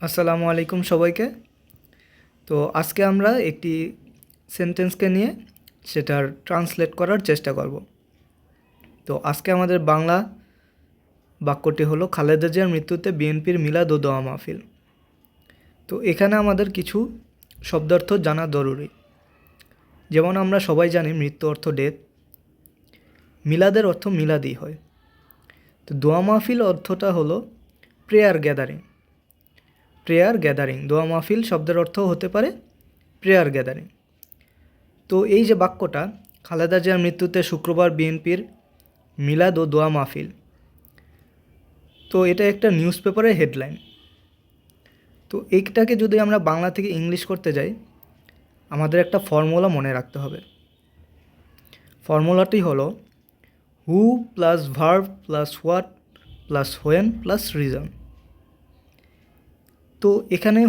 আসসালামু আলাইকুম সবাইকে। তো আজকে আমরা একটি সেন্টেন্সকে নিয়ে সেটার ট্রান্সলেট করার চেষ্টা করব। তো আজকে আমাদের বাংলা বাক্যটি হলো খালেদা জিয়ার মৃত্যুতে বিএনপির মিলাদ ও দোয়া মাহফিল। তো এখানে আমাদের কিছু শব্দার্থ জানা জরুরি। যেমন আমরা সবাই জানি মৃত্যু অর্থ ডেথ, মিলাদের অর্থ মিলাদি হয়। তো দোয়া মাহফিল অর্থটা হলো প্রেয়ার গ্যাদারিং। দোয়া মাহফিল শব্দের অর্থ হতে পারে প্রেয়ার গ্যাদারিং। তো এই যে বাক্যটা, খালেদা জিয়ার মৃত্যুতে শুক্রবার বিএনপির মিলাদ ও দোয়া মাহফিল, তো এটা একটা নিউজ পেপারের হেডলাইন। তো এইটাকে যদি আমরা বাংলা থেকে ইংলিশ করতে যাই, আমাদের একটা ফর্মুলা মনে রাখতে হবে। ফর্মুলাটি হলো who plus verb plus what plus when plus reason. তো এখানে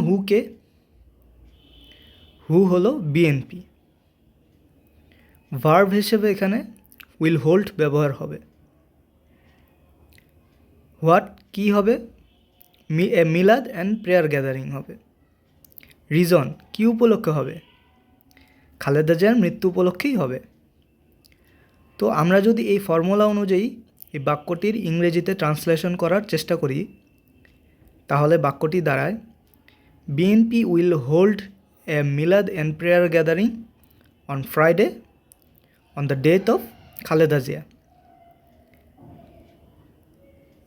হু হলো বিএনপি। ভার্ব হিসেবে এখানে উইল হোল্ড ব্যবহার হবে। হোয়াট কি হবে? মিলাদ অ্যান্ড প্রেয়ার গ্যাদারিং হবে। রিজন কি উপলক্ষে হবে? খালেদা জিয়ার মৃত্যু উপলক্ষেই হবে। তো আমরা যদি এই ফর্মুলা অনুযায়ী এই বাক্যটির ইংরেজিতে ট্রান্সলেশন করার চেষ্টা করি, তাহলে বাক্যটি দাঁড়ায় বিএনপি উইল হোল্ড এ মিলাদ and prayer gathering on Friday on the death of Khaleda Zia.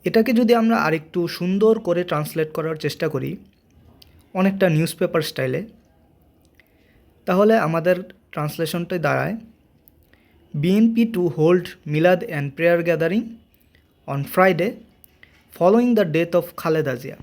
এটাকে যদি আমরা আরেকটু সুন্দর করে ট্রান্সলেট করার চেষ্টা করি, অনেকটা নিউজ পেপার স্টাইলে, তাহলে আমাদের ট্রান্সলেশনটাই দাঁড়ায় বিএনপি টু হোল্ড মিলাদ and prayer gathering on Friday following the death of Khaleda Zia.